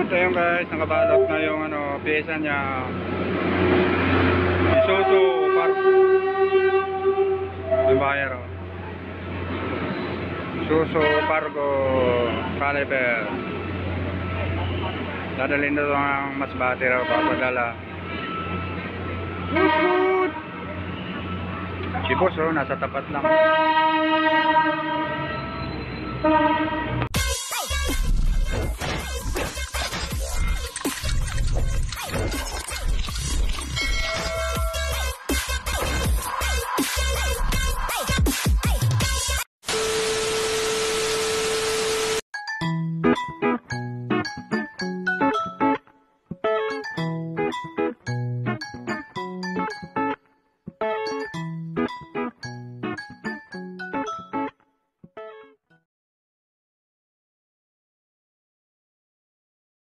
Ito yung guys, nakabalot na yung ano, pyesa niya. Isuzu Pargo. Yung buyer, oh. Isuzu Pargo caliper. Dadalhin na ito ang Masbate raw, papadala. Si boss, oh, nasa tapat lang.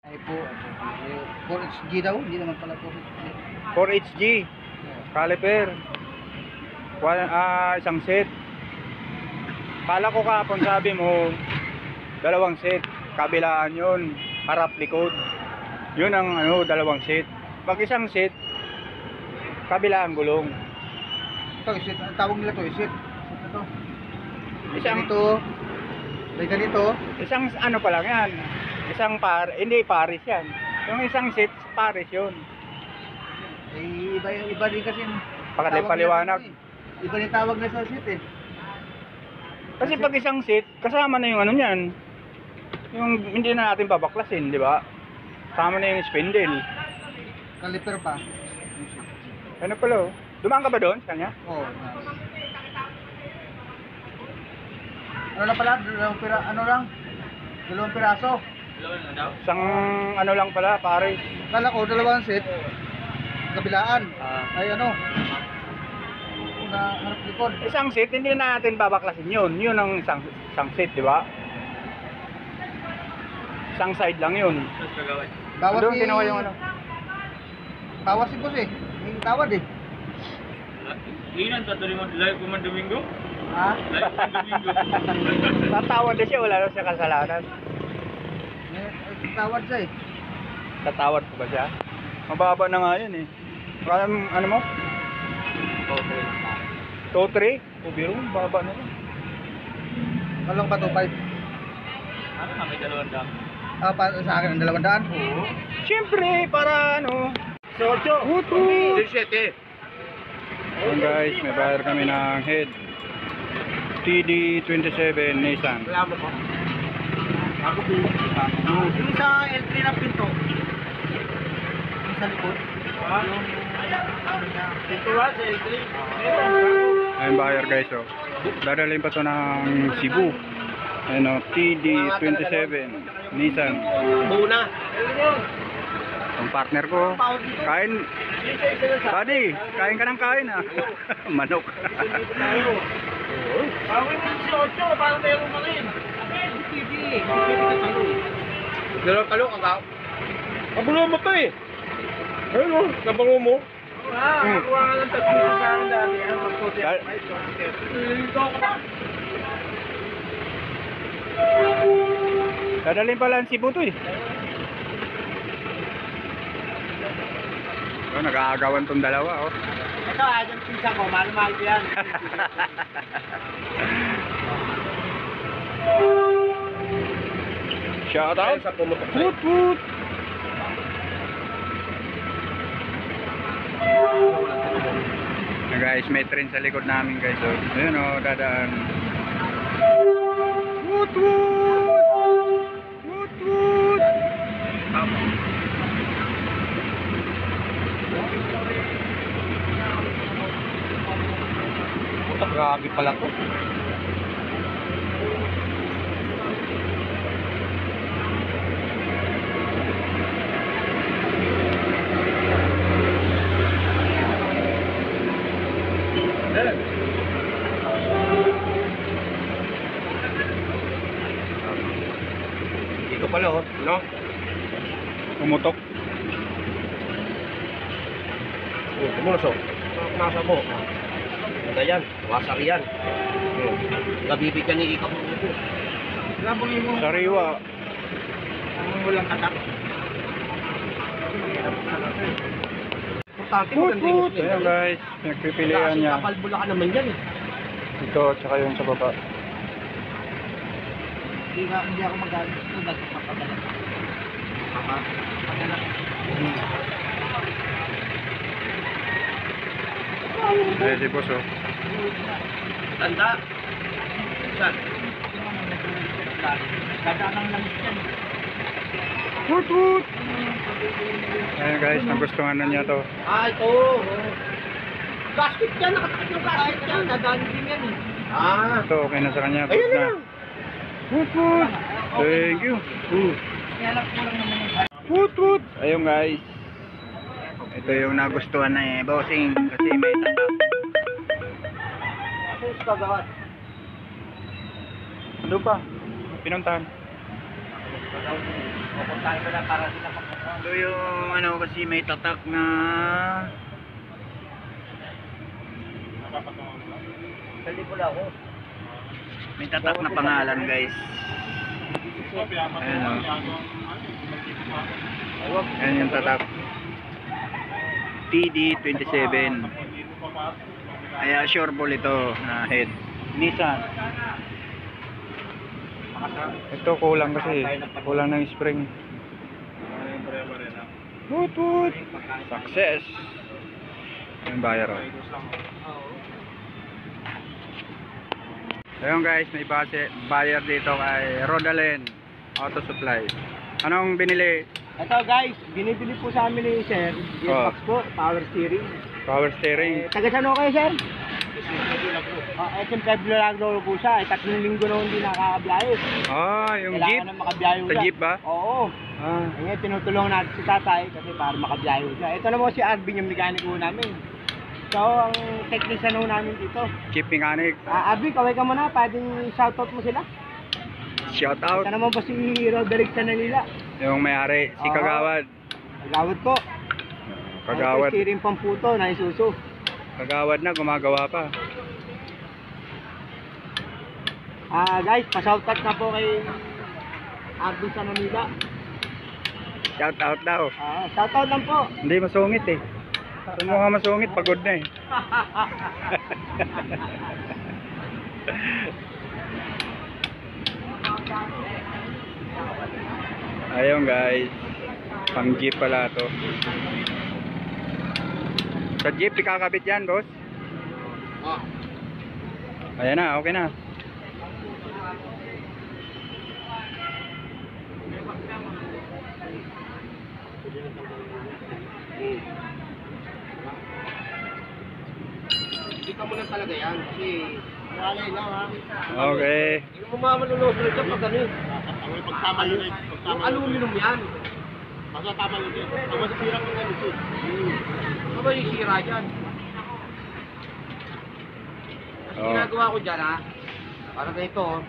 Ay po, 4HG daw, hindi naman pala 4HG. 4HG caliper. Isang set. Kala ko kahapon sabi mo dalawang set. Kabilaan yun, harap likod. Yun ang ano, dalawang set. Pag isang set, kabilaan gulong. Ito, isit, ang tawag nila to, isit. Ito. Isang Ganito. May ganito. Isang ano pa lang yan. Isang hindi pares yan. Yung isang set, pares yun. Eh, iba din kasi. Paliwanag. Iba din tawag na sa sit eh. Kasi pag isang set, kasama na yung ano niyan. Yung hindi na natin babaklasin, di ba? Kasama na yung spindle. Caliper pa. Ano pala, oh. Dumaan ka ba doon sa kanya? Oo. Ano na pala? Dalawang piraso. Isang ano lang pala, pares. Kala ko, dalawang set. Kabilaan. Ay ano? Una, harap likod. Isang set, hindi na natin babaklasin yun. Yun ang isang set, di ba? Isang side lang yun. Bawas Doon ginawa yung ano. Bawas si boss eh. May tawad eh. Ilan sa tuloy mo live ko man Domingo? Ha? Live ko Domingo. Tatawad na siya, wala na siya kasalanan. May tawad siya eh. Tatawad ko ba siya? Mababa na nga yun eh. Ano mo? 2-3? O biro, baba na yun. Walang pa 2.5. Ano na may 200? Sa akin ang 200? Oo. Siyempre, para ano. 8. Hutu! 17. Ayan guys, may buyer kami ng head. TD27 Nissan. Wala mo pa. Ako po. Yung sa L3 na pinto. Yung sa likod. Ito ba sa L3? Ayan buyer guys, oh. Dadalhin pa to ng Cebu. Ayan, oh, TD27 Nissan. Muna. Ang partner ko, kain. Buddy, kain ka ng kain ah. Manok. Bawin mo si 8 para tayo kumain. Hindi ka talo. Dalawang talo ka ba? Kabulo mo to eh. Ayun o, kabulo mo. Nakuha ka ng tatlo sa akin dati. Ano magputi? Ito ka ba? Dadalhin pala ang Cebu to eh. Oh, nag-aagawan tong dalawa, oh. Ito yung pizza ko. Mahal-mahal ko yan. Shout out. Sa pumutok. Woot woot. Guys, may train sa likod namin guys, oh. Ayun oh, dadaan. Woot woot. Woot woot. Grabe pala to. Dito pala oh, no? Pumutok. Oh, tumulos oh. Nasa mo. Ganda yan, wasak yan. Nabibigyan ni Ika mo. Labangin mo. Sariwa. Walang katak. Importante mo, Put, ganda yung put. split. Ayan guys, pinagpipilian niya. Kapalbula ka naman yan eh. Ito at saka yung sa baba. Hindi ako mag-alis. Ito dati papadala. Papadala. Ayan si boss oh. Tanda. Saan? Dadaan lang yan. Put, put. Ayan guys, nagustuhan na niya to. Ah, ito. Gasket yan. Nakatakit yung gasket yan. Dadaan din yan eh. Ah. Ito okay na sa kanya. Ayun Good na na. lang. Put, put. Thank you. Kaya lang kulang naman yung Put, put. Ayun guys. Ito yung nagustuhan na eh, bossing. Kasi may tatak. Ano yung kagawad? Ano pa? Pinuntahan. Pupuntahan ko lang para sila Ito yung ano kasi may tatak na Pwede ko lang ako. may tatak na pangalan guys. Ayan o. Ayan yung tatak. TD27. Kaya sureball ito na head. Nissan. Ito kulang kasi. Kulang ng spring. Woot woot. Success. Yung buyer o. Ayun guys, may buyer dito kay Rodalen Auto Supply. Anong binili? Ito guys, binibili po sa amin ni Sir. Gearbox po, power steering. Power steering. Taga saan ho kayo, Sir? SM Pueblo Lagro po siya. 3 linggo na hindi nakakabiyahe. Ah, yung Kailangan jeep. na makabiyahe Sa siya. jeep ba? Oo. Ah, Ngayon, tinutulungan natin si tatay kasi para makabiyahe siya. Ito naman si Arvin, yung mekaniko namin. So, ang technician ho namin dito. jeep mechanic. Arvin, kaway ka muna. Pwedeng shoutout mo sila. Shout out. Ito naman po si Roderick Sananila. Yung may-ari, si Oo. Kagawad. Kagawad po. Kagawad. Ito steering pamputo na Isuzu. Kagawad na, gumagawa pa. Guys, pa-shoutout na po kay Arvin Sananila. Shout out daw. Shoutout lang po. Hindi masungit eh. Kung mukha masungit, pagod na eh. Ayun guys. Pang jeep pala to. Sa jeep, ikakabit yan boss. Ayan na, okay na. Hindi ka muna talaga yan kasi walay lang ha. Okay. Yung mamamalulose rin dyan pag ano eh. Yung aluminum yan. Basta tama yun din. Pag masisira ko nga dito. Ano ba yung sira dyan? Mas Oo. ginagawa ko dyan ha. Para na ito oh.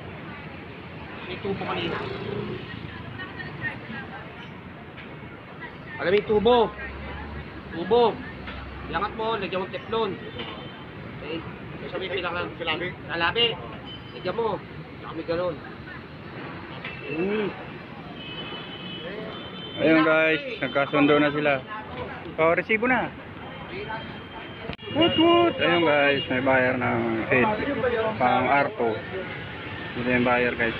May tubo kanina. Alam mo yung tubo. Tubo. Iangat mo, lagyan mo teflon. Okay. Sabi pinaka labi. Labi. Lagyan mo. Kami ganun. Ayun guys, nagkasundo na sila. Oh, resibo na. Woot woot. Ayun guys, may buyer ng feed. Pang Arto. Ito yung buyer guys.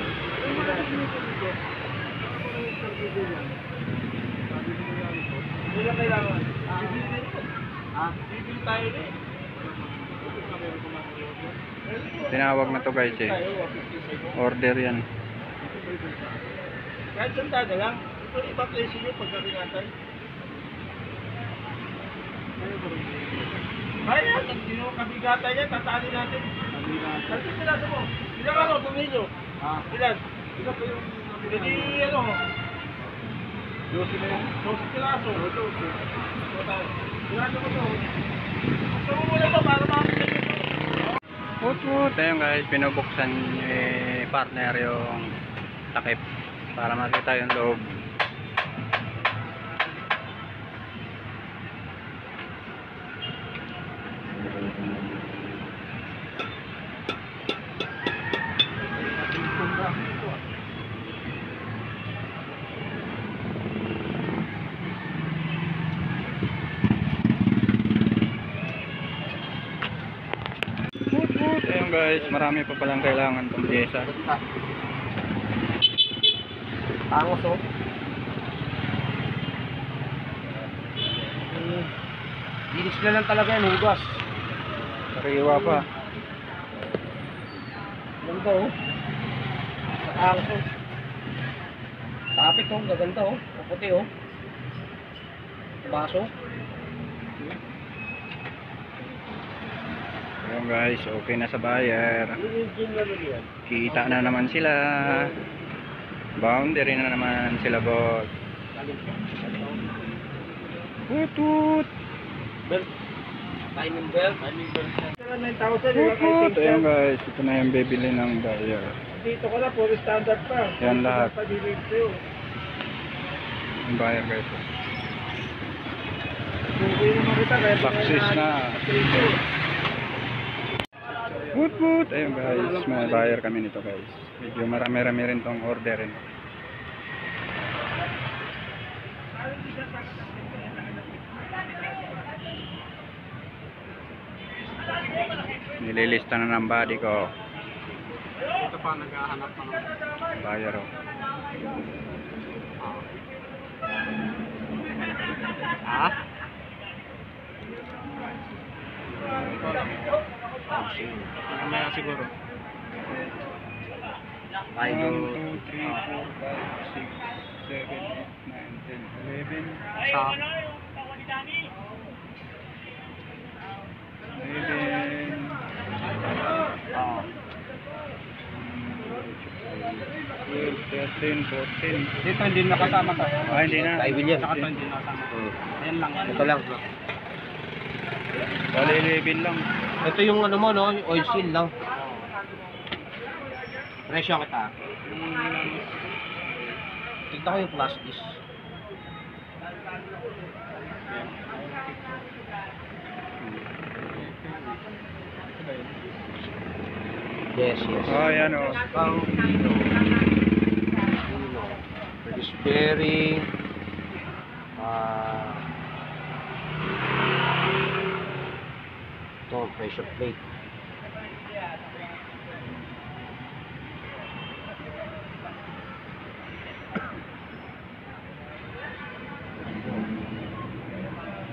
Tinawag na to guys eh. Order yan. Kahit sandada lang. Ito ibang place nyo pagkakinatay. Kaya, yung kabigatan niya, tatali natin. Kabigatan. Kasi sinasa mo. Ilan ano, tumilo? Ilan? Ilan pa yung... Hindi, ano? 12 na yun. 12 kilaso. 12. Sinasa mo to. Gusto mo muna to para makakita nyo to. Woot woot. Ayun guys, pinubuksan partner yung takip para makita yung loob. guys, marami pa palang kailangan tong pyesa. Tangos oh. Dinis na lang talaga yan, hugas. Sariwa pa. Ganda oh. Tangos oh. Tapik oh, gaganda oh. Puti oh. Baso. Ayun guys, okay na sa buyer. Kita na naman sila. Boundary na naman sila, boss. Tutut. Belt. Timing belt. 9,000. Tutut. Ayun guys, ito na yung bibili ng buyer. Dito ko na, puro standard pa. Yan lahat. Padilig sa'yo. Yung buyer guys. Sukuy naman kita, kaya Success na. Tutut. Ayun guys, may buyer kami nito guys. Medyo marami-rami rin tong orderin. Nililista na ng body ko. Ito pa, naghahanap pa ng Buyer oh. Ha? Mamaya siguro. 1, 2, 3, 4, 5, 6, 7, 8, 9, 10, 11. Sa 13, 14. dito hindi nakasama ka. Hindi na. Kay William. Saka Saka hindi nakasama. Ayan lang. Ito lang. Bali 11 lang. Ito yung ano mo no, yung oil seal lang. Presyo kita. Tignan ko yung plastic. Yes, yes. Oh, yan oh. Pang British bearing. Ito, pressure plate.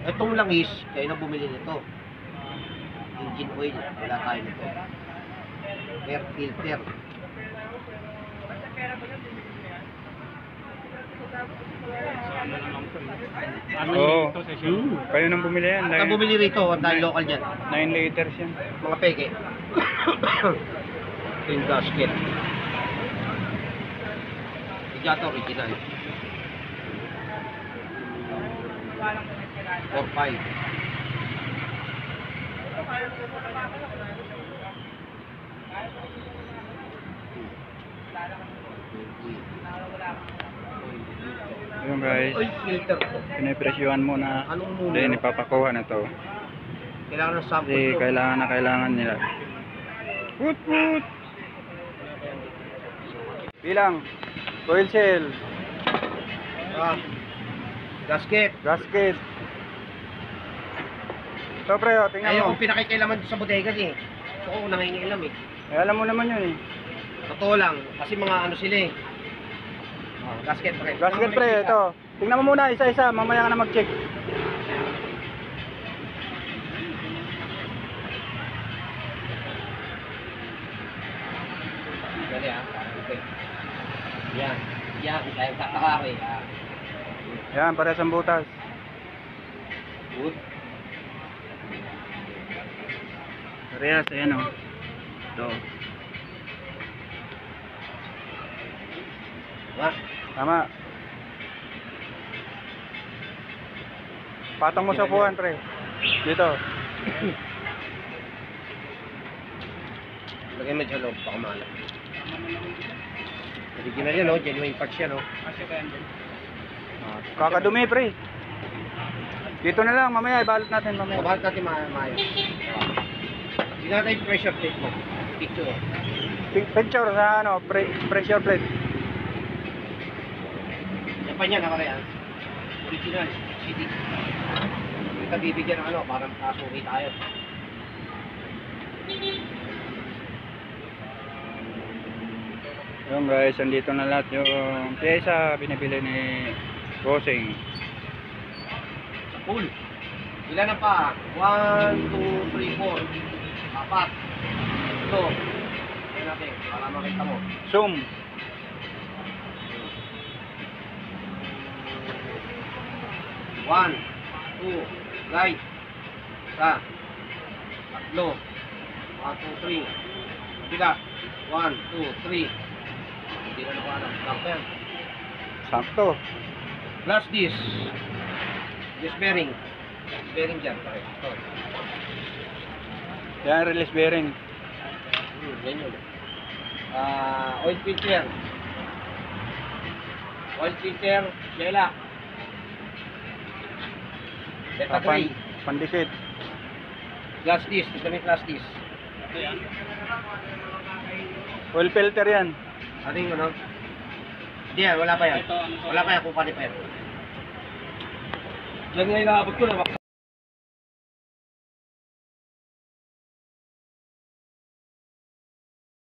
Itong langis, kayo na bumili nito. Engine oil, wala tayo nito. Air filter. Oo. Kayo nang bumili yan. Saan bumili rito? Dahil local dyan. 9 liters yan. Mga peke. Ito yung gasket. Ito original. 4.5. Ayun guys. Oil filter. Pinipresyuhan mo na. Anong muna? Then ipapakuha na to. Kailangan ng sample Kasi to. kailangan nila. Put put. Bilang. Oil cell. Gasket. Gasket. So pre, oh, tingnan Ayaw mo. kong pinakikailaman sa bodegas eh. So ako nangingilam eh. Eh, alam mo naman yun eh. Totoo lang. Kasi mga ano sila eh. Gasket pre. Gasket pre, ito. Tingnan mo muna isa-isa, mamaya ka na mag-check. Dali ah. Okay. Yan. Yan. Dahil tataka ko eh. Yan, parehas ang butas. Good. Parehas, ayan o. Ito. Ha? Tama. Patong mo sa upuan, pre. Dito. Lagay mo dyan loob. Baka maalam. Original yan, no? Genuine parts yan, no? Kakadumi, pre. Dito na lang, mamaya ibalot natin mamaya. Kabahat natin maayos. Hindi natin yung pressure plate mo. Picture, oh. Picture sa ano, pressure plate. Yan pa niya, nakakaya. Original, CD. Hindi ka bibigyan ng ano, parang kasuki tayo. Yung guys, andito na lahat yung pyesa binibili ni Bossing. Full. Ilan na pa? 1, 2, 3, 4. Apat. Ito. Ito natin, para makita mo. Zoom. 1, 2, right. Isa. Tatlo. 1, 2, 3. Bila. 1, 2, 3. Hindi na nakuha na. Sakto yan. Sakto. Plus this. This bearing. Bearing dyan. Pare. Ito. Yan, release bearing. Yan yun. Oil filter. Oil filter. Shela. Beta 3. Pandikit. Glass disc. Ito may glass disc. Oil filter yan. Ano yung ano? Hindi yan. Wala pa yan. Wala pa yan. Kung paano pa yan. Yan nga inaabot ko na.